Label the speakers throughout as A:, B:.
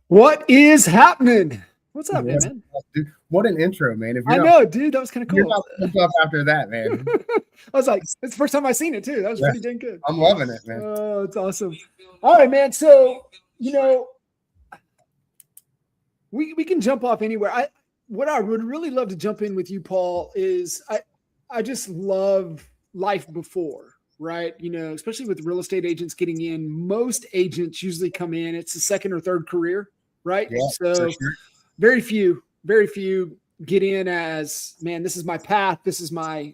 A: What is happening? What's happening,
B: What's
A: man?
B: up, dude? What an intro, man. If
A: I know, dude. That was kind of
B: you're
A: cool.
B: not pumped up after that, man.
A: I was like, it's the first time I seen it too. That was pretty
B: Yes,
A: dang good.
B: I'm loving it, man.
A: Oh, it's awesome. All right, man. So, you know, we can jump off anywhere. What I would really love to jump in with you, Paul, is I just love life before, right? Especially with real estate agents getting in. Most agents usually come in, it's a second or third career, right?
B: Yeah, for
A: So
B: sure.
A: very few get in as, man, this is my path, this is my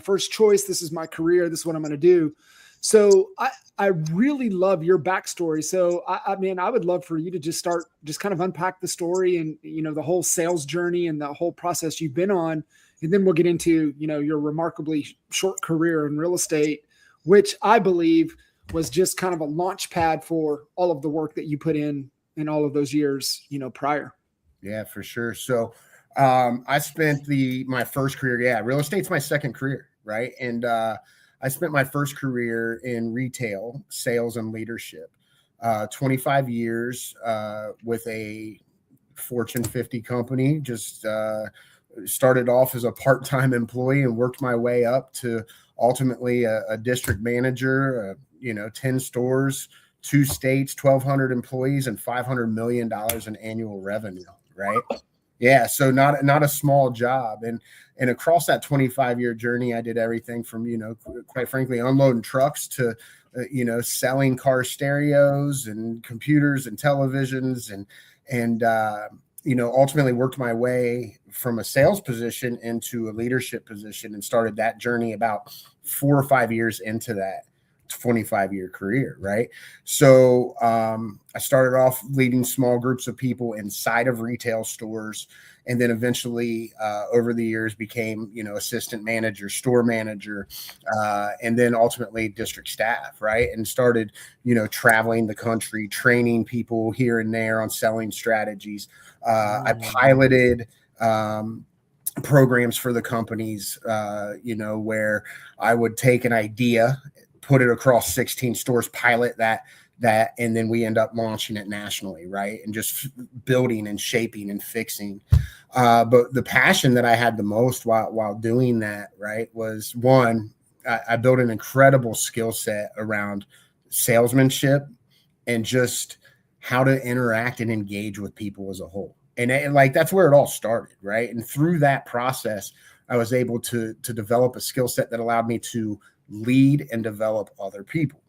A: first choice, this is my career, this is what I'm going to do. So I really love your backstory. So I mean, I would love for you to just kind of unpack the story and the whole sales journey and the whole process you've been on, and then we'll get into your remarkably short career in real estate, which I believe was just kind of a launch pad for all of the work that you put in all of those years prior.
B: Yeah, for sure. So I spent my first career, real estate's my second career, right? And I spent my first career in retail, sales, and leadership. 25 years with a Fortune 50 company. Just started off as a part-time employee and worked my way up to ultimately a district manager, 10 stores, 2 states, 1,200 employees, and $500 million in annual revenue, right? Yeah, so not a small job. And across that 25-year journey, I did everything from, quite frankly, unloading trucks to, selling car stereos and computers and televisions and ultimately worked my way from a sales position into a leadership position and started that journey about 4 or 5 years into that 25-year career, right? So I started off leading small groups of people inside of retail stores, and then eventually over the years became, assistant manager, store manager, and then ultimately district staff, right? And started, traveling the country, training people here and there on selling strategies. I piloted programs for the companies, where I would take an idea, put it across 16 stores, pilot that, and then we end up launching it nationally, right? And just building and shaping and fixing. But the passion that I had the most while doing that, right, was one, I built an incredible skill set around salesmanship and just how to interact and engage with people as a whole. And like, that's where it all started, right? And through that process, I was able to develop a skill set that allowed me to lead and develop other people.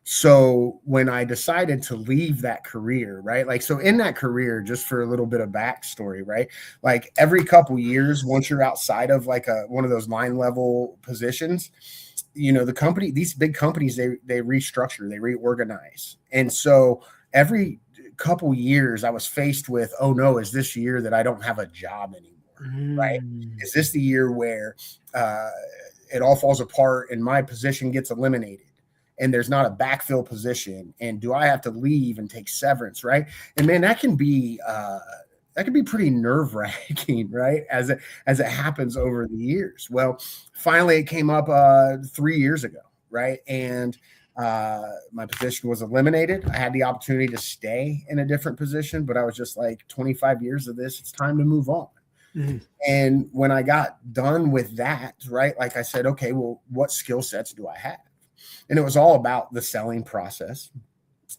B: So when I decided to leave that career, right? Like, so in that career, just for a little bit of backstory, right? Like every couple years, once you're outside of like one of those line level positions, these big companies, they restructure, they reorganize. And so every couple years I was faced with, oh no, is this year that I don't have a job anymore, right? Is this the year where it all falls apart and my position gets eliminated and there's not a backfill position, and do I have to leave and take severance, right? And man, that can be pretty nerve-wracking, right? As it happens over the years. Well, finally it came up 3 years ago, right? And my position was eliminated. I had the opportunity to stay in a different position, but I was just like, 25 years of this, it's time to move on. Mm-hmm. And when I got done with that, right, like I said, okay, well, what skill sets do I have? And it was all about the selling process.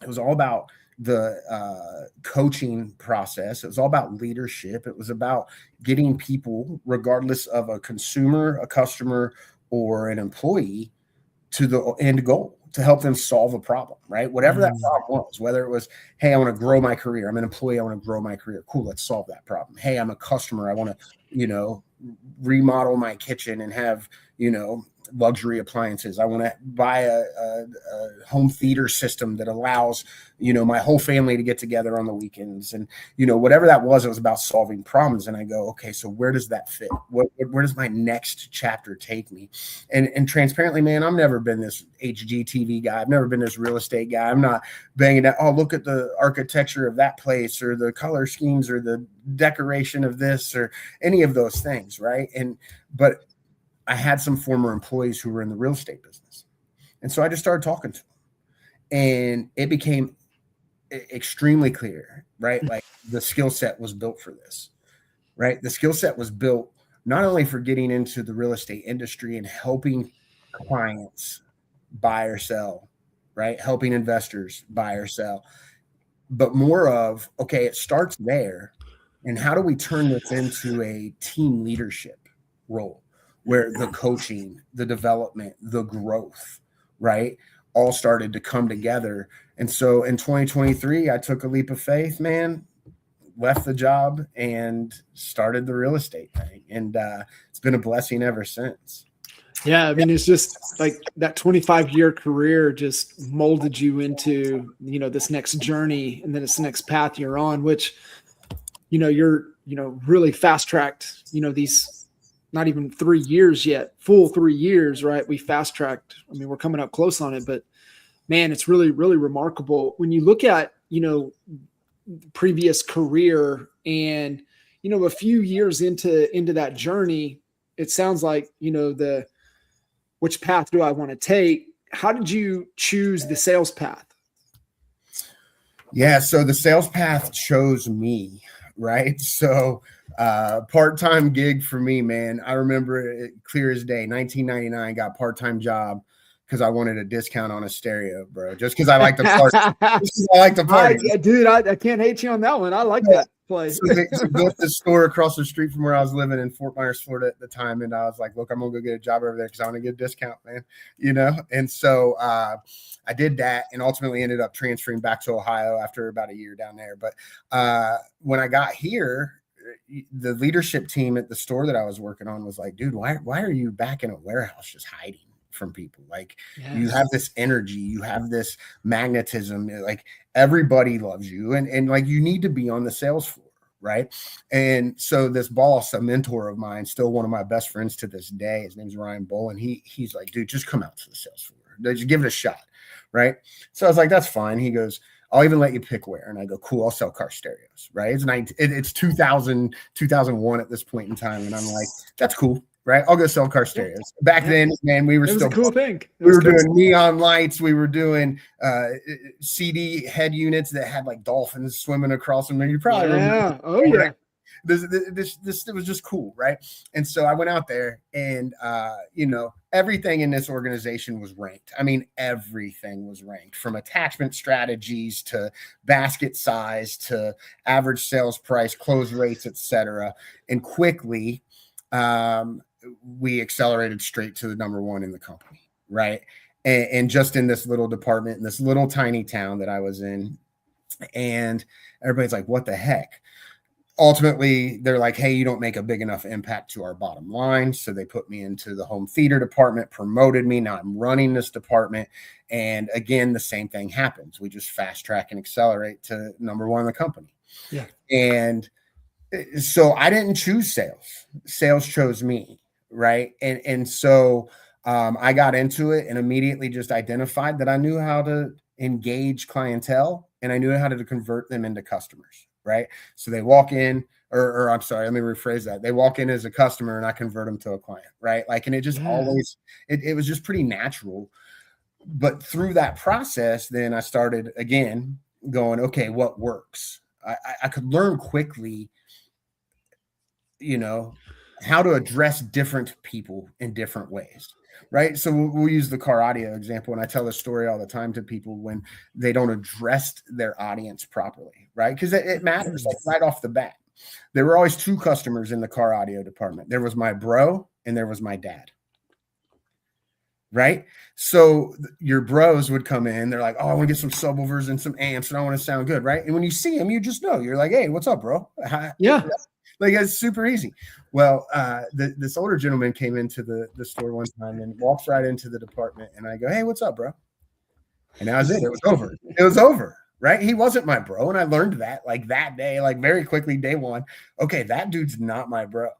B: It was all about the coaching process. It was all about leadership. It was about getting people, regardless of a consumer, a customer, or an employee, to the end goal, to help them solve a problem, right? Whatever that problem was, whether it was, hey, I want to grow my career. I'm an employee. I want to grow my career. Cool. Let's solve that problem. Hey, I'm a customer. I want to, remodel my kitchen and have, luxury appliances. I want to buy a home theater system that allows, my whole family to get together on the weekends. And, whatever that was, it was about solving problems. And I go, okay, so where does that fit? Where does my next chapter take me? And transparently, man, I've never been this HGTV guy. I've never been this real estate guy. I'm not banging that, oh, look at the architecture of that place or the color schemes or the decoration of this or any of those things, right? But I had some former employees who were in the real estate business. And so I just started talking to them. And it became extremely clear, right? Like the skill set was built for this, right? The skill set was built not only for getting into the real estate industry and helping clients buy or sell, right? Helping investors buy or sell, but more of, okay, it starts there. And how do we turn this into a team leadership role where the coaching, the development, the growth, right, all started to come together? And so in 2023, I took a leap of faith, man, left the job and started the real estate thing. And it's been a blessing ever since.
A: Yeah. I mean, it's just like that 25-year career just molded you into, this next journey and then this next path you're on, which, you're, really fast tracked, these not even 3 years yet, full 3 years, right? We fast tracked. I mean, we're coming up close on it, but man, it's really, really remarkable when you look at, previous career and, a few years into that journey, it sounds like, which path do I want to take? How did you choose the sales path?
B: Yeah. So the sales path chose me, right? So part-time gig for me, man. I remember it clear as day. 1999, got part-time job because I wanted a discount on a stereo, bro. Just because I like to party. I like to party.
A: Dude, I can't hate you on that one. I like that place.
B: So they built this store across the street from where I was living in Fort Myers, Florida at the time. And I was like, look, I'm going to go get a job over there because I want to get a discount, man. And so I did that and ultimately ended up transferring back to Ohio after about a year down there. But when I got here, the leadership team at the store that I was working on was like, dude, why are you back in a warehouse just hiding from people? Like, yes. You have this energy, you have this magnetism, like everybody loves you, and like you need to be on the sales floor, right? And so this boss, a mentor of mine, still one of my best friends to this day, his name's Ryan Bull, and he's like, dude, just come out to the sales floor, just give it a shot, right? So I was like, that's fine. He goes, I'll even let you pick where. And I go, cool, I'll sell car stereos, right? It's 2000, 2001 at this point in time. And I'm like, that's cool, right? I'll go sell car stereos. Back then, man, we were still
A: a cool thing.
B: We were doing neon lights. We were doing CD head units that had like dolphins swimming across them. You probably remember.
A: Oh, yeah.
B: This it was just cool, right? And so I went out there and everything in this organization was ranked. I mean, everything was ranked, from attachment strategies to basket size to average sales price, close rates, etc. And quickly we accelerated straight to the number one in the company, right? And just in this little department in this little tiny town that I was in, and everybody's like, what the heck? Ultimately, they're like, hey, you don't make a big enough impact to our bottom line. So they put me into the home theater department, promoted me. Now I'm running this department. And again, the same thing happens. We just fast track and accelerate to number one in the company.
A: Yeah.
B: And so I didn't choose sales. Sales chose me, right? And so I got into it and immediately just identified that I knew how to engage clientele and I knew how to convert them into customers. Right. So they walk in, or I'm sorry, let me rephrase that. They walk in as a customer and I convert them to a client. Right. Like, and it just always, it was just pretty natural. But through that process, then I started again going, okay, what works? I could learn quickly, how to address different people in different ways. Right. So we'll use the car audio example. And I tell this story all the time to people when they don't address their audience properly. Right. Because it matters, like right off the bat. There were always two customers in the car audio department. There was my bro and there was my dad. Right. So your bros would come in. They're like, oh, I want to get some subwoofers and some amps and I want to sound good. Right. And when you see them, you just know. You're like, hey, what's up, bro?
A: Yeah.
B: Like, it's super easy. Well, this older gentleman came into the store one time and walks right into the department. And I go, hey, what's up, bro? And that was it. It was over. It was over. Right. He wasn't my bro. And I learned that like that day, like very quickly, day one. Okay, that dude's not my bro.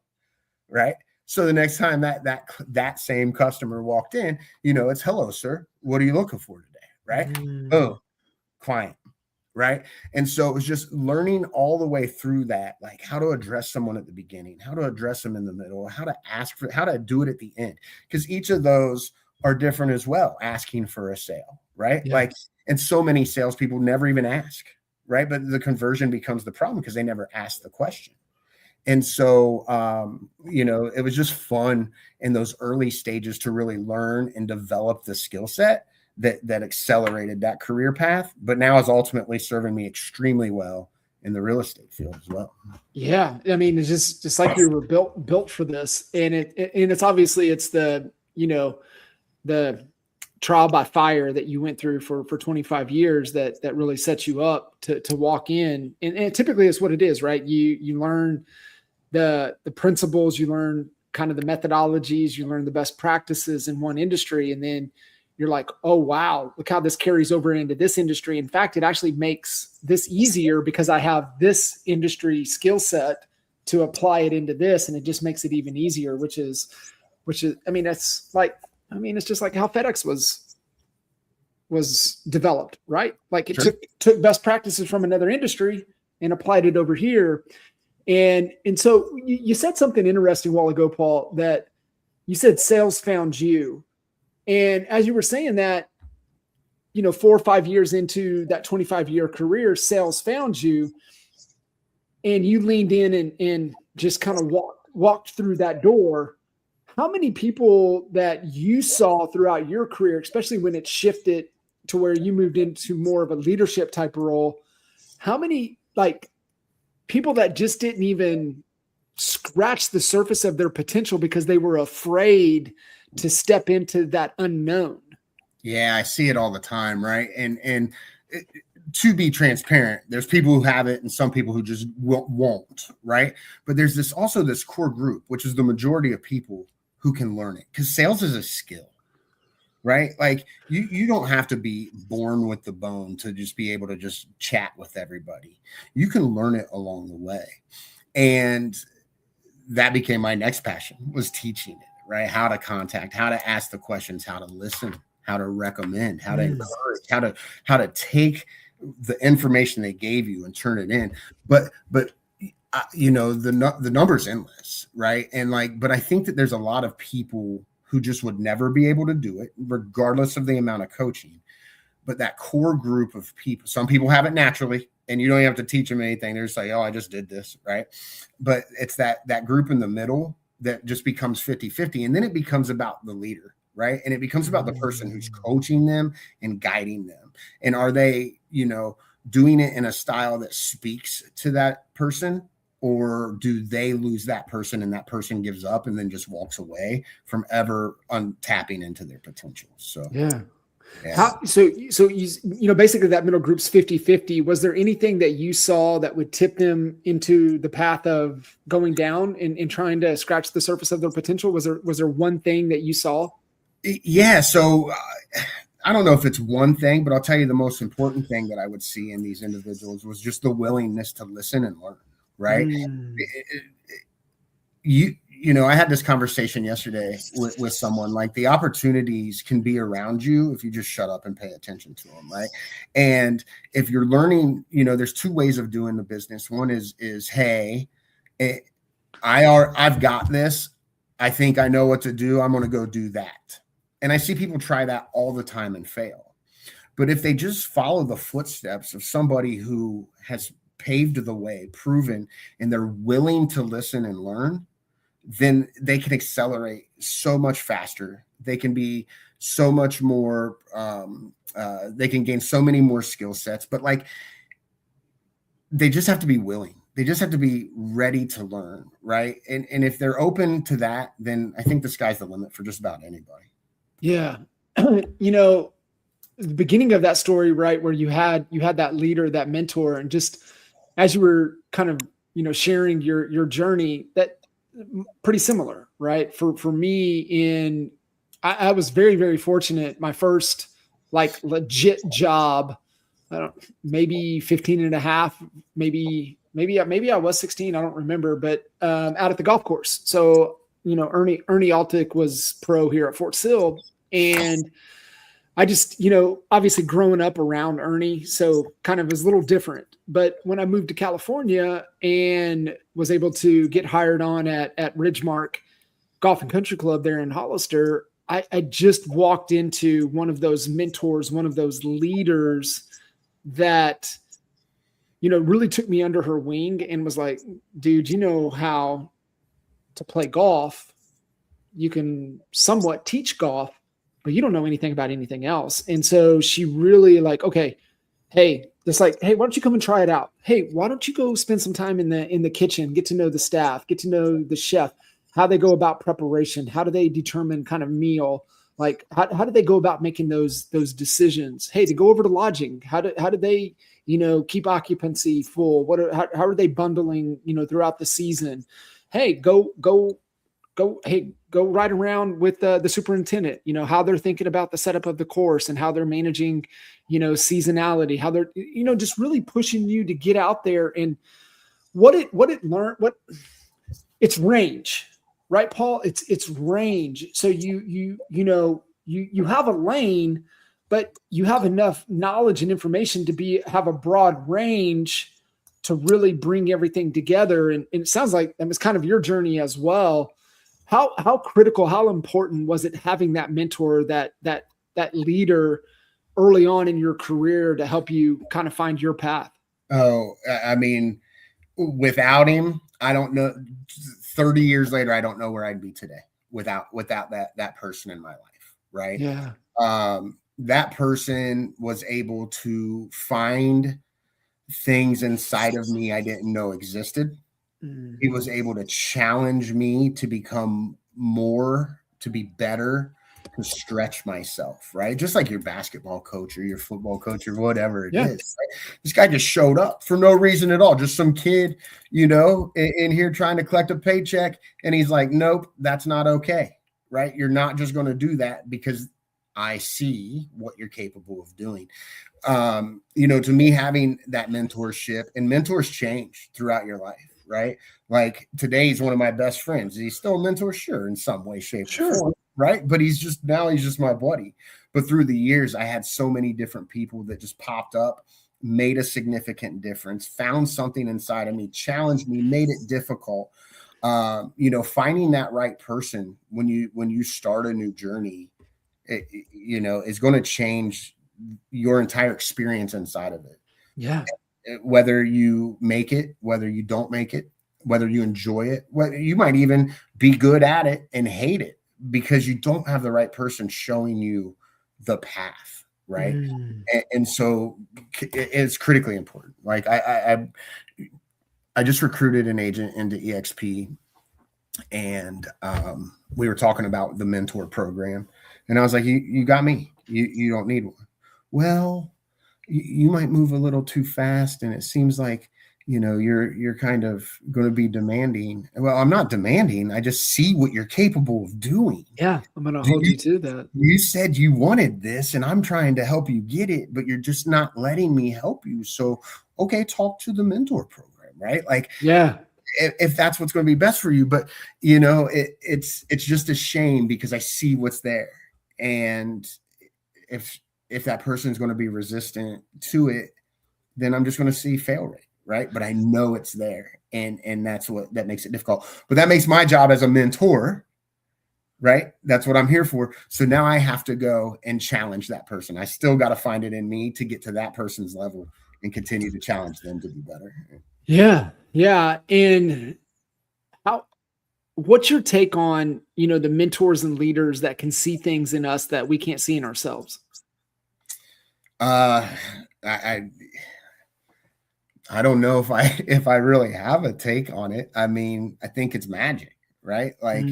B: Right. So the next time that same customer walked in, it's, hello, sir. What are you looking for today? Right. Oh, client. Right. And so it was just learning all the way through that, like how to address someone at the beginning, how to address them in the middle, how to ask for, how to do it at the end. Because each of those are different as well, asking for a sale, right?
A: Yeah.
B: Like, and so many salespeople never even ask, right? But the conversion becomes the problem because they never ask the question. And so, it was just fun in those early stages to really learn and develop the skill set that accelerated that career path, but now is ultimately serving me extremely well in the real estate field as well.
A: Yeah. I mean, it's just like you were built for this. And it's obviously it's the trial by fire that you went through for 25 years that really sets you up to walk in. And typically it's what it is, right? You learn the principles, you learn kind of the methodologies, you learn the best practices in one industry. And then you're like, oh, wow, look how this carries over into this industry. In fact, it actually makes this easier because I have this industry skill set to apply it into this. And it just makes it even easier, which is, I mean, it's just like how FedEx was developed, right? Like it took best practices from another industry and applied it over here. And so you said something interesting a while ago, Paul, that you said sales found you. And as you were saying that, 4 or 5 years into that 25-year career, sales found you, and you leaned in and just kind of walked through that door. How many people that you saw throughout your career, especially when it shifted to where you moved into more of a leadership type of role, how many people that just didn't even scratch the surface of their potential because they were afraid to step into that unknown?
B: Yeah, I see it all the time, right? And to be transparent, there's people who have it and some people who just won't, right? But there's this core group, which is the majority of people who can learn it, because sales is a skill, right? Like you don't have to be born with the bone to just be able to just chat with everybody. You can learn it along the way. And that became my next passion, was teaching it, right? How to contact, how to ask the questions, how to listen, how to recommend, how to encourage, how to take the information they gave you and turn it in. But the number's endless, right? And but I think that there's a lot of people who just would never be able to do it, regardless of the amount of coaching. But that core group of people, some people have it naturally, and you don't even have to teach them anything. They're just like, oh, I just did this, right? But it's that group in the middle that just becomes 50-50. And then it becomes about the leader, right? And it becomes about the person who's coaching them and guiding them. And are they, doing it in a style that speaks to that person? Or do they lose that person and that person gives up and then just walks away from ever tapping into their potential? So,
A: yeah. So you basically that middle group's 50-50. Was there anything that you saw that would tip them into the path of going down and trying to scratch the surface of their potential? Was there one thing that you saw?
B: Yeah. So I don't know if it's one thing, but I'll tell you the most important thing that I would see in these individuals was just the willingness to listen and learn, right? I had this conversation yesterday with someone, like the opportunities can be around you if you just shut up and pay attention to them, right? And if you're learning, there's two ways of doing the business. One is hey, I've got this. I think I know what to do. I'm going to go do that. And I see people try that all the time and fail. But if they just follow the footsteps of somebody who has paved the way, proven, and they're willing to listen and learn, then they can accelerate so much faster. They can be so much more, they can gain so many more skill sets, but they just have to be willing. They just have to be ready to learn, right? And if they're open to that, then I think the sky's the limit for just about anybody.
A: Yeah. The beginning of that story, right, where you had that leader, that mentor, and just as you were kind of, sharing your journey, that pretty similar, right? For me, I was very, very fortunate. My first legit job, maybe 15 and a half, maybe I was 16. I don't remember, but out at the golf course. So, Ernie Altic was pro here at Fort Sill, and I just, obviously growing up around Ernie, so kind of was a little different. But when I moved to California and was able to get hired on at Ridgemark Golf and Country Club there in Hollister, I just walked into one of those mentors, one of those leaders that, really took me under her wing and was like, dude, you know how to play golf. You can somewhat teach golf, but you don't know anything about anything else. And so she really like, okay, hey, it's like, hey, why don't you come and try it out? Hey, why don't you go spend some time in the kitchen, get to know the staff, get to know the chef, how they go about preparation, how do they determine kind of meal, like how do they go about making those decisions? Hey, to go over to lodging, how do they keep occupancy full? How are they bundling throughout the season? Hey, go ride around with the superintendent, how they're thinking about the setup of the course and how they're managing, seasonality, how they're, just really pushing you to get out there. And it's range, right, Paul? It's range. So you have a lane, but you have enough knowledge and information to have a broad range to really bring everything together. And it sounds like that was kind of your journey as well. How critical, how important was it having that mentor, that leader early on in your career to help you kind of find your path?
B: Oh, I mean, without him, I don't know. 30 years later, I don't know where I'd be today without that person in my life. Right.
A: Yeah.
B: That person was able to find things inside of me I didn't know existed. He was able to challenge me to become more, to be better, to stretch myself, right? Just like your basketball coach or your football coach or whatever it is. Right? This guy just showed up for no reason at all. Just some kid, in here trying to collect a paycheck. And he's like, nope, that's not okay, right? You're not just going to do that because I see what you're capable of doing. To me, having that mentorship, and mentors change throughout your life, right? Like today, he's one of my best friends. He's still a mentor, sure, in some way, shape, or form, right? But he's just my buddy. But through the years, I had so many different people that just popped up, made a significant difference, found something inside of me, challenged me, made it difficult. Finding that right person when you start a new journey, is going to change your entire experience inside of it.
A: Yeah.
B: Whether you make it, whether you don't make it, whether you enjoy it, whether you might even be good at it and hate it because you don't have the right person showing you the path. Right. And so it's critically important. Like I just recruited an agent into EXP, and we were talking about the mentor program, and I was like, you got me. You don't need one. Well, you might move a little too fast, and it seems like you're kind of going to be demanding. Well, I'm not demanding. I just see what you're capable of doing.
A: Yeah, I'm going to hold you to that.
B: You said you wanted this, and I'm trying to help you get it, but you're just not letting me help you. So, okay, talk to the mentor program, right? Like,
A: yeah,
B: if that's what's going to be best for you. But it's just a shame because I see what's there, and if that person is going to be resistant to it, then I'm just going to see fail rate, right? But I know it's there, and that makes it difficult. But that makes my job as a mentor, right? That's what I'm here for. So now I have to go and challenge that person. I still got to find it in me to get to that person's level and continue to challenge them to be better.
A: Yeah. Yeah. And what's your take on, the mentors and leaders that can see things in us that we can't see in ourselves?
B: I don't know if I really have a take on it. I mean, I think it's magic, right? Like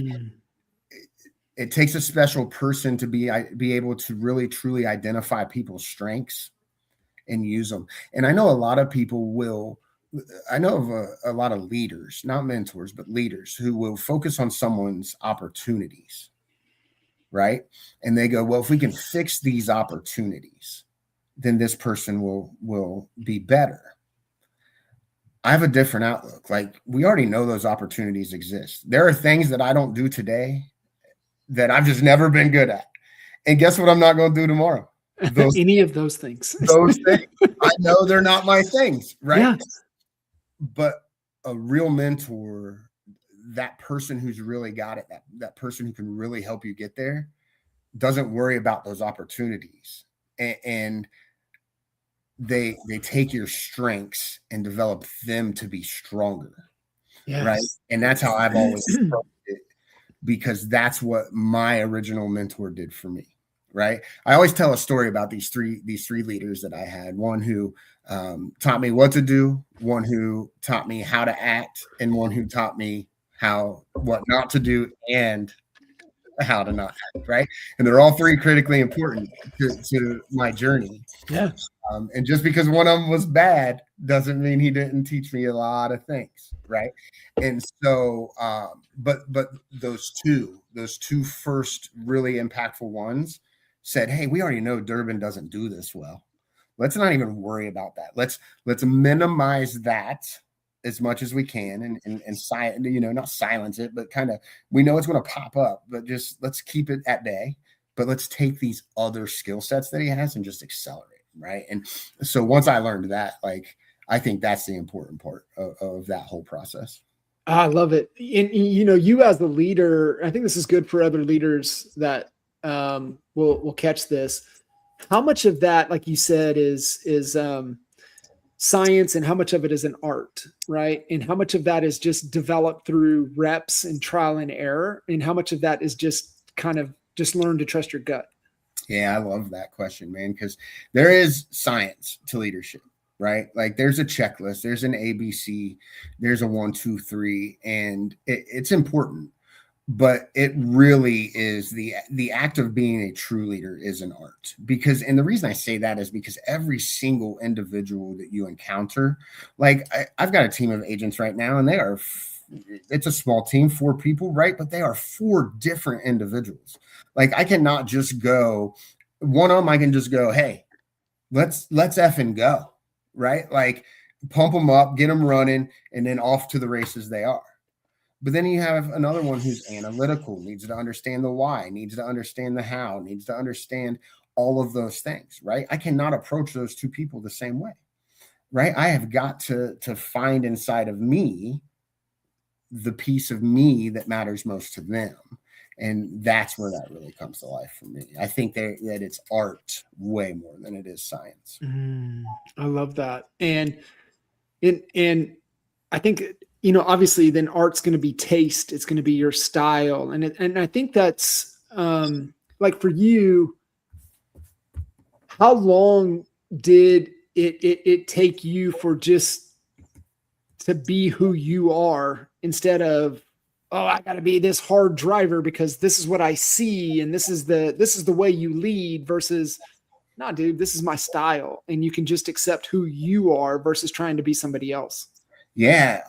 B: it takes a special person to be able to really truly identify people's strengths and use them. And I know a lot of people I know of a lot of leaders, not mentors, but leaders who will focus on someone's opportunities, right? And they go, well, if we can fix these opportunities, then this person will be better. I have a different outlook. Like, we already know those opportunities exist. There are things that I don't do today that I've just never been good at. And guess what I'm not going to do tomorrow?
A: Any of those things.
B: Those things. I know they're not my things, right?
A: Yeah.
B: But a real mentor, that person who's really got it, that person who can really help you get there, doesn't worry about those opportunities, and they take your strengths and develop them to be stronger.
A: Yes.
B: Right. And that's how I've always approached it, because that's what my original mentor did for me. Right. I always tell a story about these three leaders that I had. One who taught me what to do, one who taught me how to act, and one who taught me what not to do and how to not act. Right. And they're all three critically important to my journey.
A: Yeah.
B: And just because one of them was bad doesn't mean he didn't teach me a lot of things, right? And so, but those two first really impactful ones said, "Hey, we already know Durbin doesn't do this well. Let's not even worry about that. Let's minimize that as much as we can, and not silence it, but kind of, we know it's going to pop up, but just let's keep it at bay. But let's take these other skill sets that he has and just accelerate." Right. And so once I learned that, like, I think that's the important part of that whole process.
A: I love it. And you as the leader, I think this is good for other leaders that will catch this. How much of that, like you said, is science, and how much of it is an art, right? And how much of that is just developed through reps and trial and error, and how much of that is just kind of just learn to trust your gut?
B: Yeah, I love that question, man, because there is science to leadership, right? Like, there's a checklist, there's an ABC, there's a 1, 2, 3, and it's important. But it really is the act of being a true leader is an art. And the reason I say that is because every single individual that you encounter, like I've got a team of agents right now, and it's a small team, 4 people, right? But they are 4 different individuals. Like, I cannot just go, one of them, I can just go, "Hey, let's effing go," right? Like, pump them up, get them running, and then off to the races they are. But then you have another one who's analytical, needs to understand the why, needs to understand the how, needs to understand all of those things, right? I cannot approach those 2 people the same way, right? I have got to find inside of me the piece of me that matters most to them. And that's where that really comes to life for me. I think that it's art way more than it is science.
A: I love that. And I think, obviously then art's going to be taste. It's going to be your style. And I think that's like for you, how long did it take you for just to be who you are, instead of, "Oh, I got to be this hard driver because this is what I see, and this is the way you lead," versus, "No, dude, this is my style," and you can just accept who you are versus trying to be somebody else?
B: Yeah.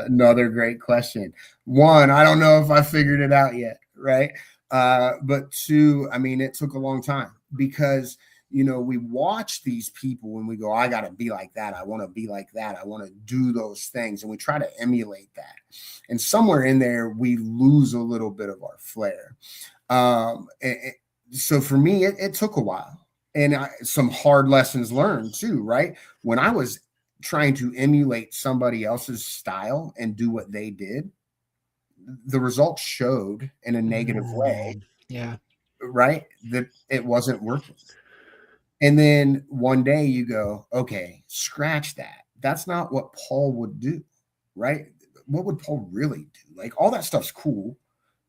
B: Another great question. One, I don't know if I figured it out yet. Right. But 2, I mean, it took a long time, because, we watch these people and we go, "I got to be like that. I want to be like that. I want to do those things." And we try to emulate that. And somewhere in there, we lose a little bit of our flair. So for me, it took a while, and some hard lessons learned too, right? When I was trying to emulate somebody else's style and do what they did, the results showed in a negative way.
A: Yeah.
B: Right. That it wasn't working. And then one day you go, "Okay, scratch that. That's not what Paul would do." Right. What would Paul really do? Like, all that stuff's cool.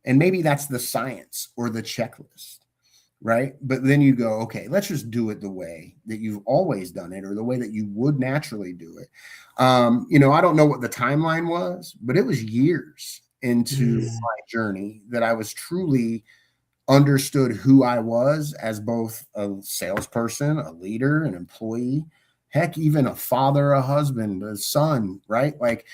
B: And maybe that's the science or the checklist. Right. But then you go, "Okay, let's just do it the way that you've always done it, or the way that you would naturally do it." I don't know what the timeline was, but it was years into my journey that I was truly understood who I was as both a salesperson, a leader, an employee, heck, even a father, a husband, a son, right? Like,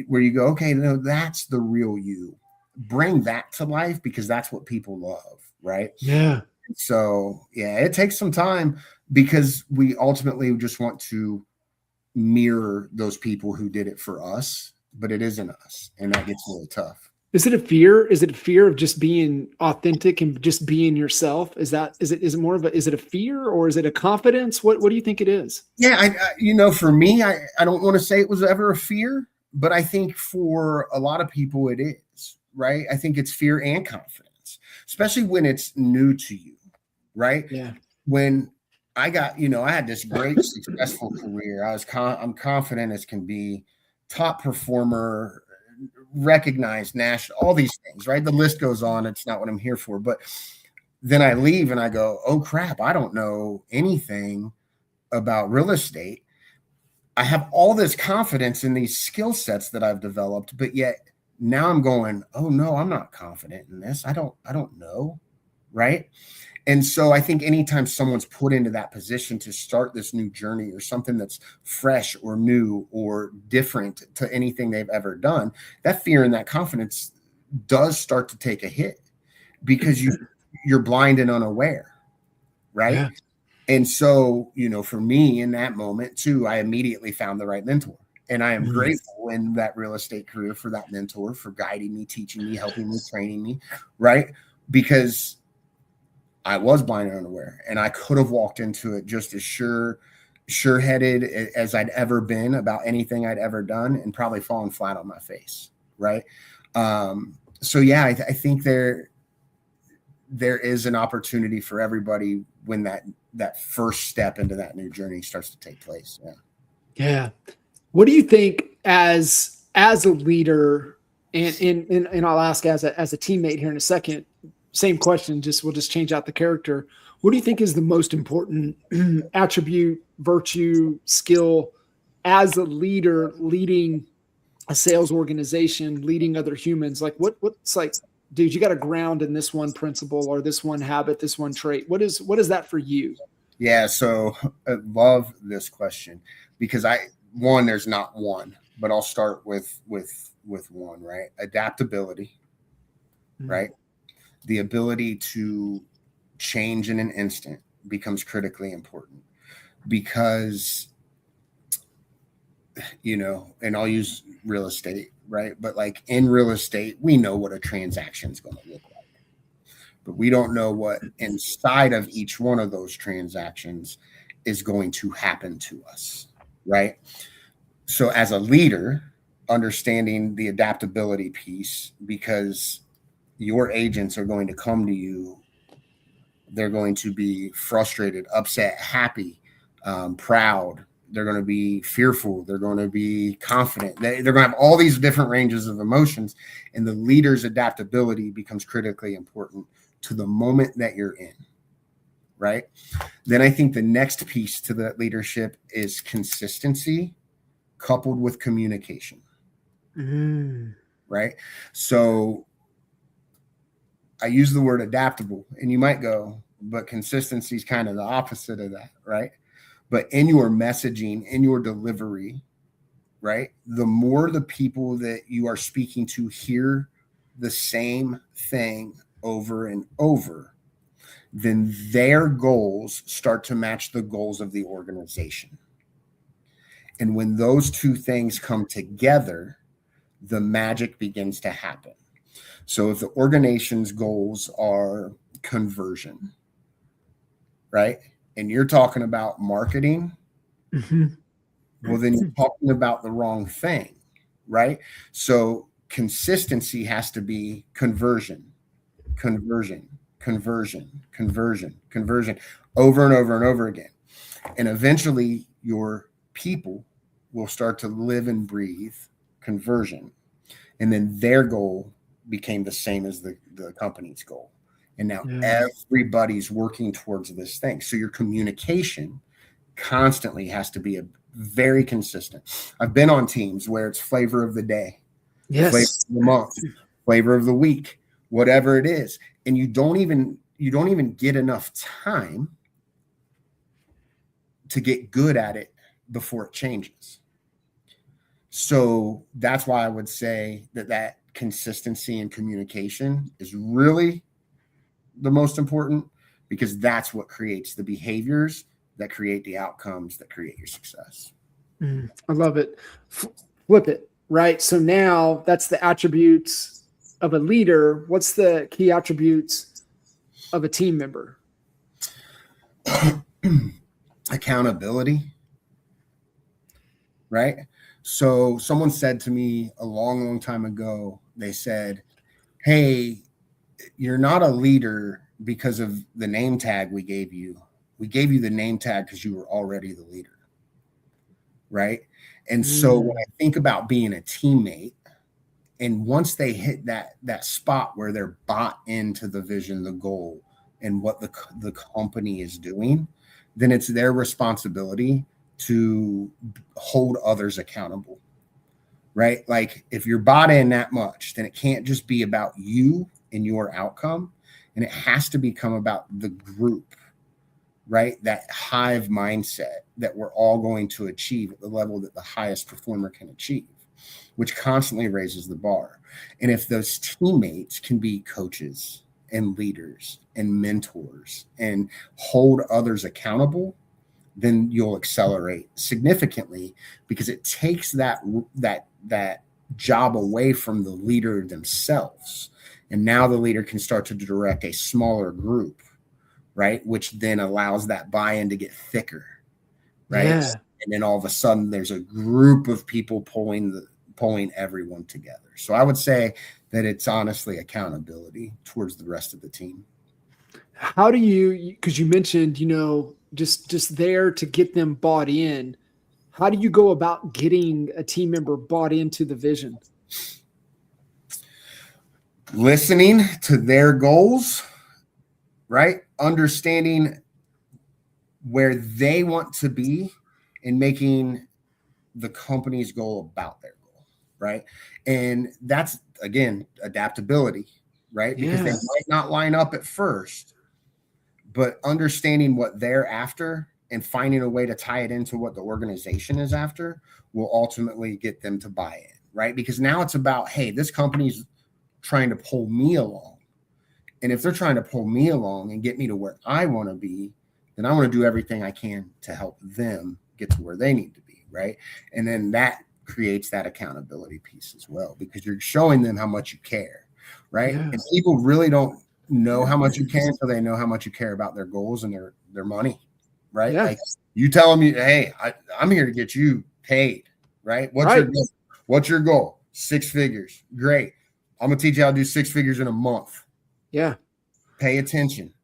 B: where you go, "Okay, no, that's the real you. Bring that to life, because that's what people love." Right.
A: Yeah.
B: So, yeah, it takes some time, because we ultimately just want to mirror those people who did it for us, but it isn't us. And that gets really tough.
A: Is it a fear? Is it a fear of just being authentic and just being yourself? Is it more of is it a fear, or is it a confidence? What do you think it is?
B: Yeah. For me, I don't want to say it was ever a fear, but I think for a lot of people it is, right? I think it's fear and confidence. especially when it's new to you, right?
A: Yeah.
B: When I got, I had this great successful career. I'm confident as can be, top performer, recognized national, all these things, right? The list goes on. It's not what I'm here for. But then I leave and I go, oh crap, I don't know anything about real estate. I have all this confidence in these skill sets that I've developed, but yet now I'm going, oh no, I'm not confident in this. I don't know. Right. And so I think anytime someone's put into that position to start this new journey or something that's fresh or new or different to anything they've ever done, that fear and that confidence does start to take a hit because you're blind and unaware. Right.
A: Yeah.
B: And so, for me in that moment too, I immediately found the right mentor. And I am grateful in that real estate career for that mentor, for guiding me, teaching me, helping me, training me. Right. Because I was blind and unaware, and I could have walked into it just as sure-headed as I'd ever been about anything I'd ever done, and probably fallen flat on my face. Right. So yeah, I think there is an opportunity for everybody when that first step into that new journey starts to take place. Yeah.
A: Yeah. What do you think as a leader, and I'll ask as a teammate here in a second, same question, we'll just change out the character. What do you think is the most important attribute, virtue, skill as a leader leading a sales organization, leading other humans? Like what's like, dude, you got to ground in this one principle or this one habit, this one trait. What is that for you?
B: Yeah. So I love this question because there's not one, but I'll start with one, right? Adaptability, right? The ability to change in an instant becomes critically important because, and I'll use real estate, right? But like in real estate, we know what a transaction is going to look like, but we don't know what inside of each one of those transactions is going to happen to us, right? So as a leader, understanding the adaptability piece, because your agents are going to come to you. They're going to be frustrated, upset, happy, proud. They're going to be fearful. They're going to be confident. They're going to have all these different ranges of emotions. And the leader's adaptability becomes critically important to the moment that you're in. Right. Then I think the next piece to that leadership is consistency coupled with communication. Right. So I use the word adaptable, and you might go, but consistency is kind of the opposite of that, right? But in your messaging, in your delivery, right, the more the people that you are speaking to hear the same thing over and over, then their goals start to match the goals of the organization. And when those two things come together, the magic begins to happen. So if the organization's goals are conversion, right? And you're talking about marketing, well, then you're talking about the wrong thing, right? So consistency has to be conversion, over and over and over again. And eventually your people will start to live and breathe conversion. And then their goal became the same as the company's goal. And now everybody's working towards this thing. So your communication constantly has to be very consistent. I've been on teams where it's flavor of the day, flavor of the month, flavor of the week, whatever it is. And you don't even get enough time to get good at it before it changes. So that's why I would say that consistency and communication is really the most important, because that's what creates the behaviors that create the outcomes that create your success.
A: I love it. Flip it, right? So now that's the attributes of a leader. What's the key attributes of a team member?
B: Accountability, right? So someone said to me a long, long time ago, they said, hey, you're not a leader because of the name tag we gave you. We gave you the name tag because you were already the leader, right? And so when I think about being a teammate, and once they hit that spot where they're bought into the vision, the goal, and what the company is doing, then it's their responsibility to hold others accountable, right? Like if you're bought in that much, then it can't just be about you and your outcome, and it has to become about the group, right? That hive mindset that we're all going to achieve at the level that the highest performer can achieve, which constantly raises the bar. And if those teammates can be coaches and leaders and mentors and hold others accountable, then you'll accelerate significantly, because it takes that job away from the leader themselves. And now the leader can start to direct a smaller group, right? Which then allows that buy-in to get thicker, right?
A: Yeah.
B: And then all of a sudden there's a group of people pulling everyone together. So I would say that it's honestly accountability towards the rest of the team.
A: How do you, because you mentioned, just there to get them bought in, how do you go about getting a team member bought into the vision?
B: Listening to their goals, right? Understanding where they want to be and making the company's goal about their goal, right? And that's, again, adaptability, right? Because they might not line up at first, but understanding what they're after and finding a way to tie it into what the organization is after will ultimately get them to buy in, right? Because now it's about, hey, this company's trying to pull me along. And if they're trying to pull me along and get me to where I want to be, then I want to do everything I can to help them get to where they need to be, right? And then that creates that accountability piece as well, because you're showing them how much you care, right? And people really don't know how much you care until they know how much you care about their goals and their money, right? Like you tell them, hey, I'm here to get you paid, right? What's your goal? 6 figures. Great. I'm gonna teach you how to do 6 figures in a month.
A: Yeah.
B: Pay attention,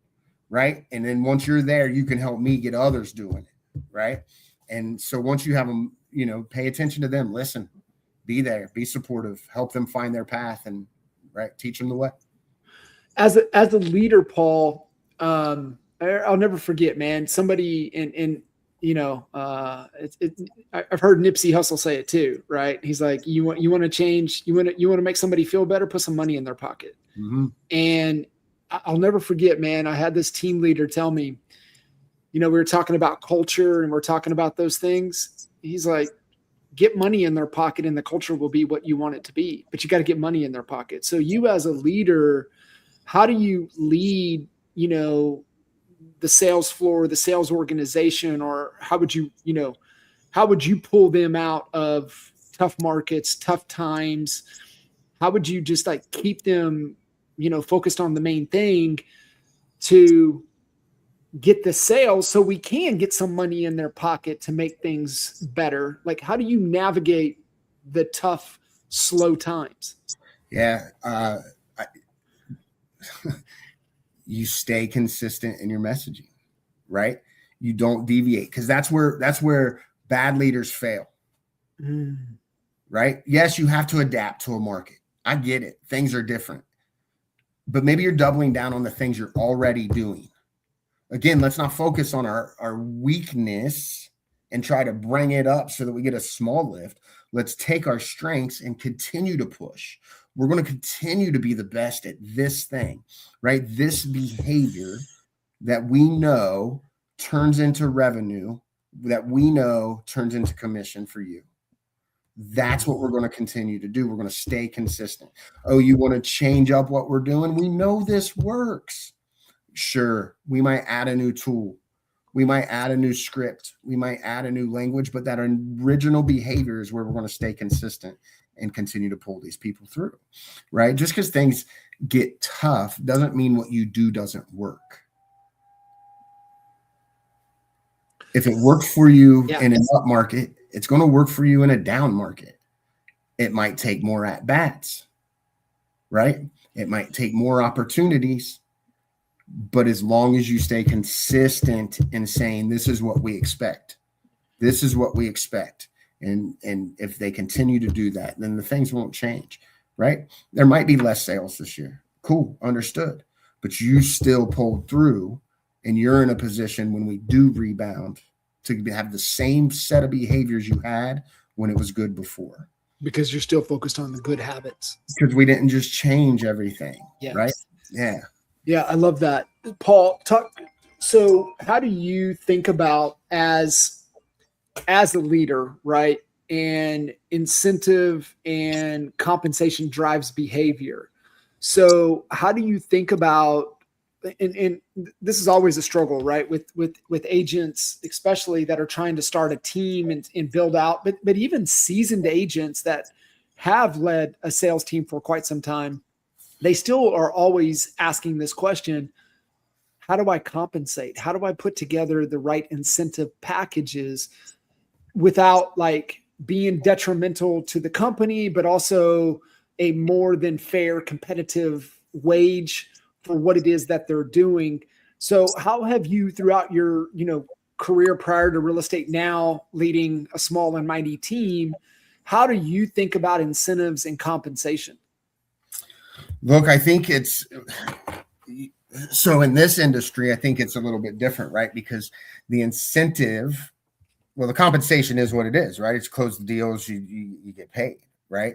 B: right? And then once you're there, you can help me get others doing it, right? And so once you have them, pay attention to them, listen, be there, be supportive, help them find their path, and right, teach them the way.
A: As a leader, Paul, I'll never forget, man. Somebody I've heard Nipsey Hussle say it too, right? He's like, you want to change, you want to make somebody feel better, put some money in their pocket. Mm-hmm. And I'll never forget, man. I had this team leader tell me, we were talking about culture and we're talking about those things. He's like, get money in their pocket and the culture will be what you want it to be, but you got to get money in their pocket. So you as a leader, how do you lead, the sales floor, the sales organization, or how would you pull them out of tough markets, tough times? How would you just like keep them, focused on the main thing to get the sales so we can get some money in their pocket to make things better? Like, how do you navigate the tough, slow times?
B: Yeah. You stay consistent in your messaging, right? You don't deviate, because that's where bad leaders fail, right? Yes, you have to adapt to a market. I get it. Things are different, but maybe you're doubling down on the things you're already doing. Again, let's not focus on our weakness and try to bring it up so that we get a small lift. Let's take our strengths and continue to push. We're going to continue to be the best at this thing, right? This behavior that we know turns into revenue, that we know turns into commission for you. That's what we're going to continue to do. We're going to stay consistent. Oh, you want to change up what we're doing? We know this works. Sure, we might add a new tool. We might add a new script. We might add a new language, but that original behavior is where we're going to stay consistent and continue to pull these people through, right? Just because things get tough doesn't mean what you do doesn't work. If it worked for you in an up market, it's going to work for you in a down market. It might take more at bats, right? It might take more opportunities, but as long as you stay consistent in saying, this is what we expect, this is what we expect. And if they continue to do that, then the things won't change, right? There might be less sales this year. Cool. Understood. But you still pulled through, and you're in a position when we do rebound to have the same set of behaviors you had when it was good before.
A: Because you're still focused on the good habits.
B: Because we didn't just change everything,
A: yes.
B: right? Yeah.
A: Yeah, I love that. Paul, so how do you think about as a leader, right? And incentive and compensation drives behavior. So how do you think about, and this is always a struggle, right? With agents, especially that are trying to start a team and build out, but even seasoned agents that have led a sales team for quite some time, they still are always asking this question: how do I compensate? How do I put together the right incentive packages without like being detrimental to the company, but also a more than fair competitive wage for what it is that they're doing? So how have you, throughout your, career prior to real estate, now leading a small and mighty team, how do you think about incentives and compensation?
B: Look, I think it's so in this industry, I think it's a little bit different, right? Because the incentive, well, the compensation is what it is, right? It's close the deals, you get paid, right?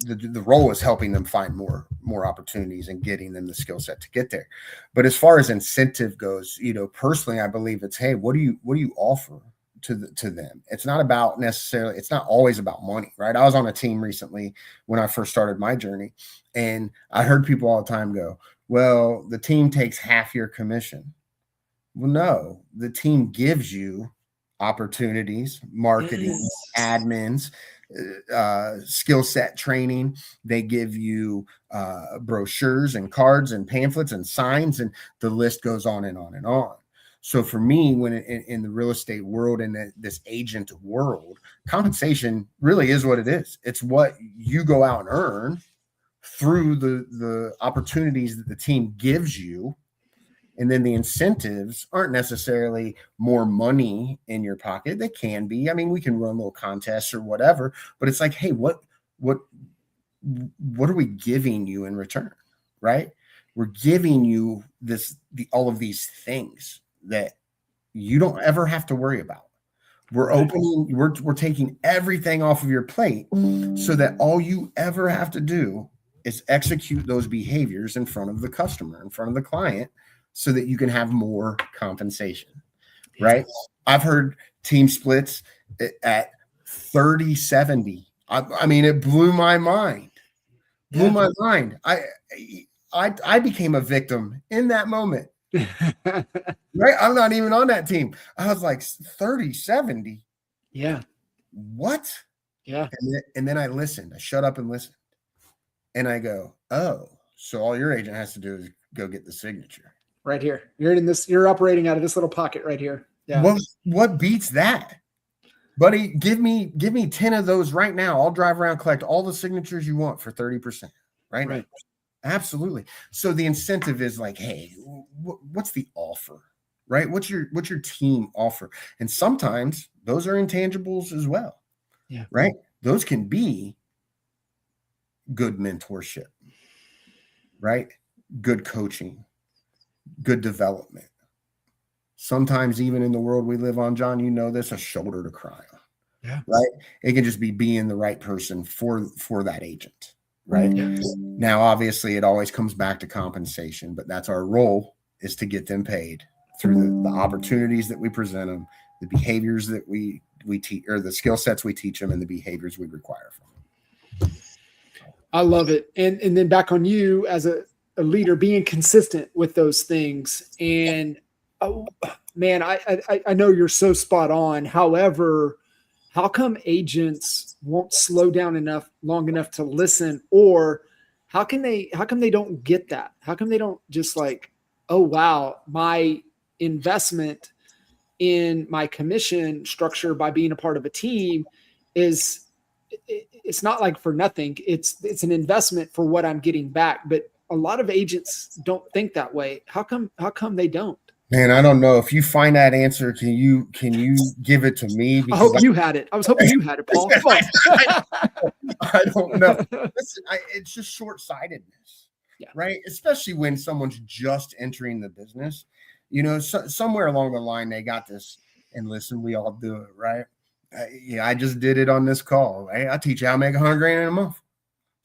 B: The role is helping them find more opportunities and getting them the skill set to get there. But as far as incentive goes, personally, I believe it's, hey, what do you offer to them? It's not about necessarily, it's not always about money, right? I was on a team recently when I first started my journey, and I heard people all the time go, well, the team takes half your commission. Well, no, the team gives you opportunities, marketing, admins, skill set training. They give you brochures and cards and pamphlets and signs, and the list goes on and on and on. So for me, when in the real estate world and this agent world, compensation really is what it is. It's what you go out and earn through the opportunities that the team gives you. And then the incentives aren't necessarily more money in your pocket. They can be. I mean, we can run little contests or whatever, but it's like, hey, what are we giving you in return? Right? We're giving you all of these things that you don't ever have to worry about. We're taking everything off of your plate so that all you ever have to do is execute those behaviors in front of the customer, in front of the client, so that you can have more compensation, right? I've heard team splits at 30-70. I mean, it blew my mind. I became a victim in that moment. Right? I'm not even on that team. I was like, 30-70.
A: Yeah.
B: What?
A: Yeah.
B: And then I listened. I shut up and listened. And I go, oh, so all your agent has to do is go get the signature.
A: Right here. You're operating out of this little pocket right here. Yeah.
B: What beats that? Buddy, give me 10 of those right now. I'll drive around, collect all the signatures you want for 30%. Right now. Absolutely. So the incentive is like, hey, what's the offer? Right? What's your team offer? And sometimes those are intangibles as well.
A: Yeah.
B: Right? Those can be good mentorship, right? Good coaching, good development. Sometimes even in the world we live on, John, this, a shoulder to cry on.
A: Yeah.
B: Right? It can just be being the right person for that agent. Right.
A: Yeah.
B: Now, obviously, it always comes back to compensation, but that's our role, is to get them paid through the opportunities that we present them, the behaviors that we teach, or the skill sets we teach them, and the behaviors we require from them.
A: I love it. And then back on you as a leader, being consistent with those things. And man, I know you're so spot on. However, how come agents won't slow down long enough to listen? Or how come they don't get that? How come they don't just like, oh, wow, my investment in my commission structure by being a part of a team it's not like for nothing. It's an investment for what I'm getting back. But a lot of agents don't think that way. How come they don't?
B: Man, I don't know. If you find that answer, can you give it to me?
A: I hope you had it. I was hoping you had it, Paul. Come on.
B: I don't know. Listen, it's just short-sightedness,
A: Yeah.
B: right? Especially when someone's just entering the business. You know, somewhere along the line, they got this. And listen, we all do it, right? I just did it on this call. Right? I teach you how to make $100,000 in a month.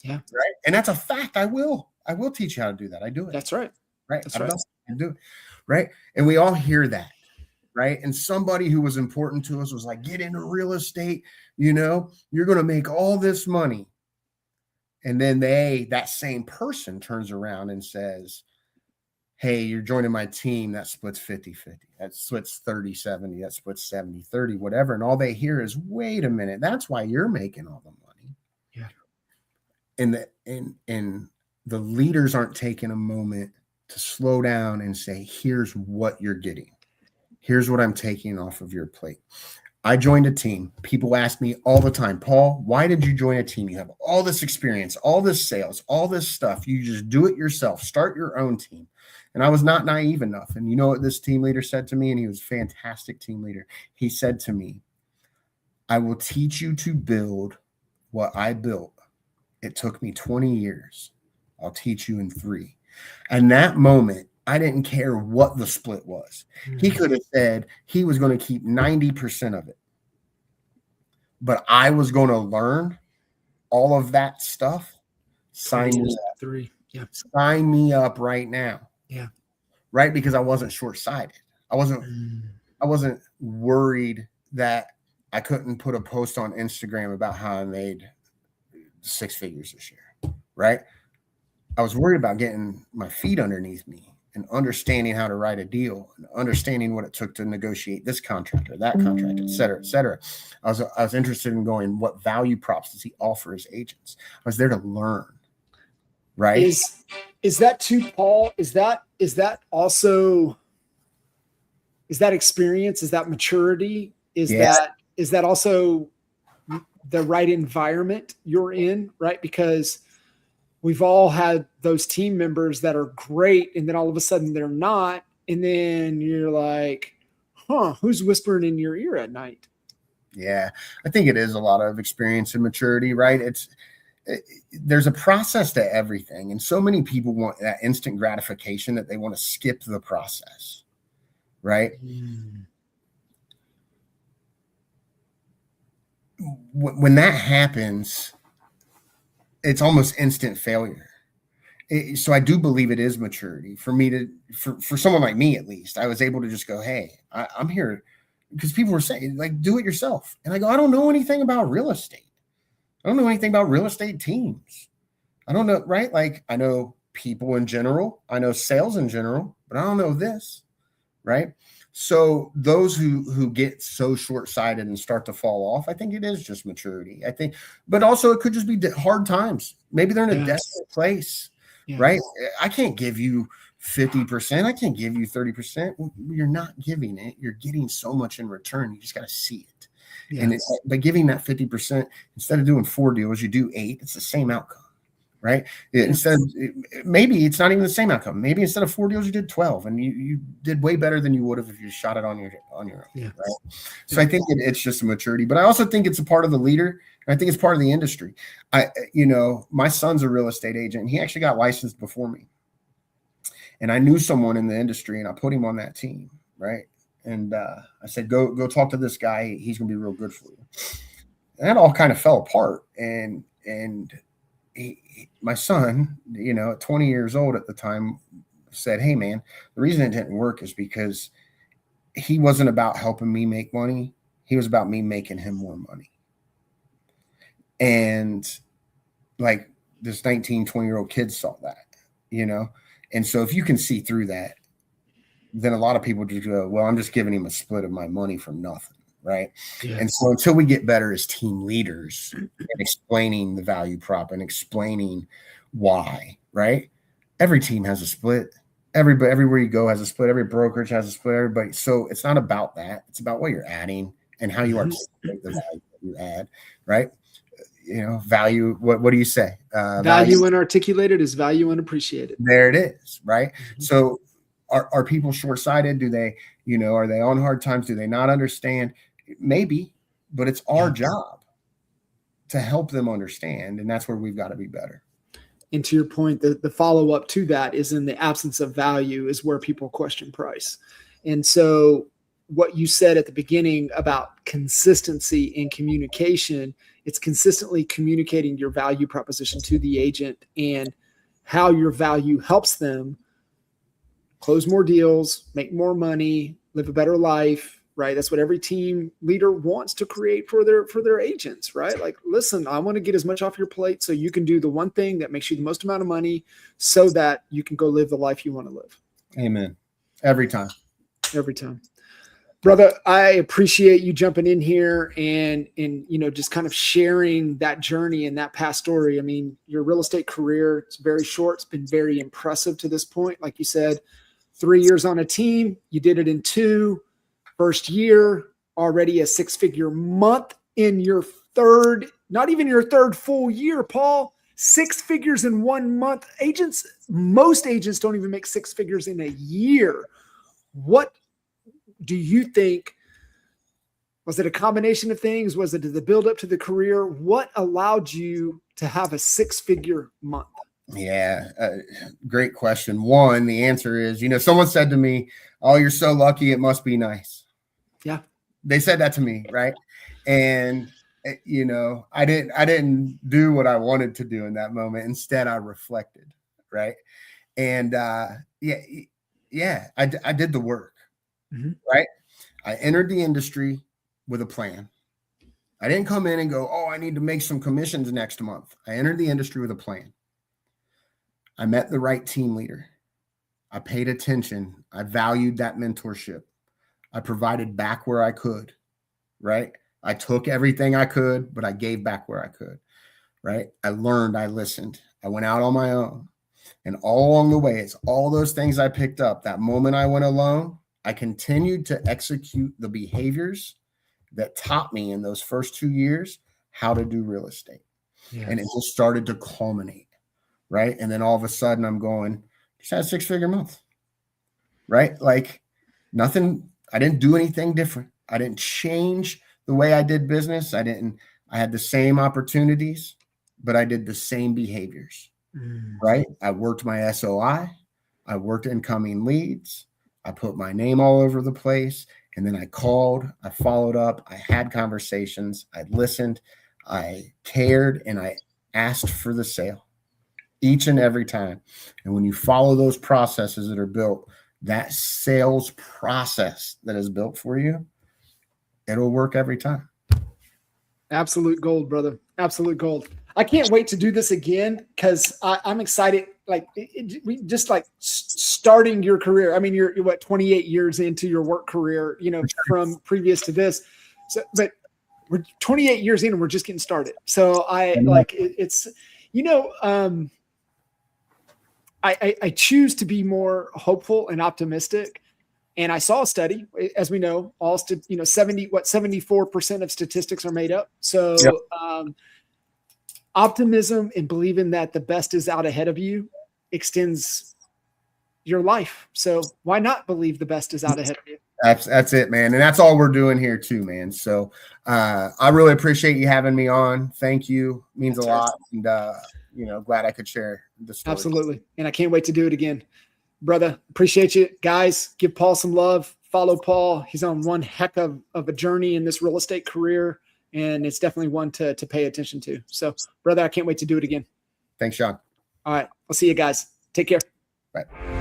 A: Yeah.
B: Right. And that's a fact. I will teach you how to do that. I do it.
A: That's right.
B: Right.
A: That's right.
B: I do it. Right. And we all hear that. Right. And somebody who was important to us was like, get into real estate. You know, you're going to make all this money. And then that same person turns around and says, hey, you're joining my team. That splits 50-50. That splits 30-70. That splits 70-30, whatever. And all they hear is, wait a minute. That's why you're making all the money.
A: Yeah.
B: And the leaders aren't taking a moment to slow down and say, here's what you're getting. Here's what I'm taking off of your plate. I joined a team. People ask me all the time, Paul, why did you join a team? You have all this experience, all this sales, all this stuff. You just do it yourself. Start your own team. And I was not naive enough. And you know what this team leader said to me? And he was a fantastic team leader. He said to me, I will teach you to build what I built. It took me 20 years. I'll teach you in 3. And that moment, I didn't care what the split was. He could have said he was going to keep 90% of it. But I was going to learn all of that stuff. Sign me up.
A: 3. Yeah.
B: Sign me up right now.
A: Yeah.
B: Right? Because I wasn't short-sighted. I wasn't worried that I couldn't put a post on Instagram about how I made 6 figures this year. Right? I was worried about getting my feet underneath me and understanding how to write a deal and understanding what it took to negotiate this contract or that contract, et cetera, et cetera. I was interested in going, what value props does he offer his agents? I was there to learn. Right.
A: Is that too, Paul? Is that also, is that experience? Is that maturity? Is that also the right environment you're in? Right. Because we've all had those team members that are great, and then all of a sudden they're not. And then you're like, who's whispering in your ear at night?
B: Yeah, I think it is a lot of experience and maturity, right? There's a process to everything. And so many people want that instant gratification that they want to skip the process, right? When that happens, it's almost instant failure. So I do believe it is maturity for me for someone like me, at least. I was able to just go, hey, I'm here, because people were saying, like, do it yourself. And I go, I don't know anything about real estate. I don't know anything about real estate teams. I don't know, right? Like, I know people in general. I know sales in general, but I don't know this, right? So those who get so short-sighted and start to fall off, I think it is just maturity. I think, but also it could just be hard times. Maybe they're in a desperate place, right? I can't give you 50%. I can't give you 30%. Well, you're not giving it. You're getting so much in return. You just got to see it. Yes. And by giving that 50%, instead of doing 4 deals, you do 8. It's the same outcome. Right. Instead, maybe it's not even the same outcome. Maybe instead of 4 deals, you did 12, and you did way better than you would have if you shot it on your own. Right. So I think it's just a maturity, but I also think it's a part of the leader. And I think it's part of the industry. My son's a real estate agent, and he actually got licensed before me. And I knew someone in the industry, and I put him on that team. Right. And I said, go talk to this guy. He's going to be real good for you. And that all kind of fell apart. And my son, at 20 years old at the time, said, hey, man, the reason it didn't work is because he wasn't about helping me make money. He was about me making him more money. And like this 19, 20-year-old kid saw that, And so if you can see through that, then a lot of people just go, well, I'm just giving him a split of my money for nothing. Right. Yeah. And so until we get better as team leaders and explaining the value prop and explaining why, right? Every team has a split. Everywhere you go has a split. Every brokerage has a split. Everybody. So it's not about that. It's about what you're adding and how you articulate the value that you add. Right. value. What do you say?
A: Value unarticulated is value unappreciated.
B: There it is. Right. So are people short-sighted? Do they, are they on hard times? Do they not understand? Maybe, but it's our job to help them understand. And that's where we've got to be better.
A: And to your point, the follow-up to that is, in the absence of value is where people question price. And so what you said at the beginning about consistency in communication, it's consistently communicating your value proposition to the agent and how your value helps them close more deals, make more money, live a better life, right? That's what every team leader wants to create for their agents, right? Like, listen, I want to get as much off your plate so you can do the one thing that makes you the most amount of money so that you can go live the life you want to live.
B: Amen. Every time.
A: Every time. Brother, I appreciate you jumping in here and just kind of sharing that journey and that past story. I mean, your real estate career, it's very short. It's been very impressive to this point. Like you said, 3 years on a team, you did it in 2. First year, already a 6-figure month in your third, not even your third full year, Paul. 6 figures in 1 month. Most agents don't even make 6 figures in a year. What do you think? Was it a combination of things? Was it the build up to the career? What allowed you to have a 6-figure month?
B: Yeah, great question. One, the answer is, someone said to me, "Oh, you're so lucky. It must be nice."
A: Yeah.
B: They said that to me. Right. And, I didn't do what I wanted to do in that moment. Instead, I reflected. Right. And, I did the work. Mm-hmm. Right. I entered the industry with a plan. I didn't come in and go, "Oh, I need to make some commissions next month." I entered the industry with a plan. I met the right team leader. I paid attention. I valued that mentorship. I provided back where I could, right? I took everything I could, but I gave back where I could, right? I learned, I listened. I went out on my own. And all along the way, it's all those things I picked up. That moment I went alone, I continued to execute the behaviors that taught me in those first 2 years how to do real estate. Yes. And it just started to culminate, right? And then all of a sudden I'm going, just had a 6-figure month, right? Like nothing. I didn't do anything different. I didn't change the way I did business. I had the same opportunities, but I did the same behaviors, right? I worked my SOI. I worked incoming leads. I put my name all over the place. And then I called, I followed up. I had conversations. I listened. I cared, and I asked for the sale each and every time. And when you follow those processes that are built, that sales process that is built for you, it'll work every time.
A: Absolute gold, brother. Absolute gold. I can't wait to do this again because I'm excited. Like just like starting your career. I mean, you're what, 28 years into your work career, from previous to this. So, but we're 28 years in and we're just getting started. So it's. I choose to be more hopeful and optimistic. And I saw a study, as we know, 74% of statistics are made up. So optimism and believing that the best is out ahead of you extends your life. So why not believe the best is out ahead of you?
B: That's it, man. And that's all we're doing here too, man. So I really appreciate you having me on. Thank you. It means a lot. And, glad I could share the story.
A: Absolutely. And I can't wait to do it again. Brother, appreciate you. Guys, give Paul some love. Follow Paul. He's on one heck of a journey in this real estate career, and it's definitely one to pay attention to. So, brother, I can't wait to do it again.
B: Thanks, Sean.
A: All right. I'll see you guys. Take care.
B: Bye.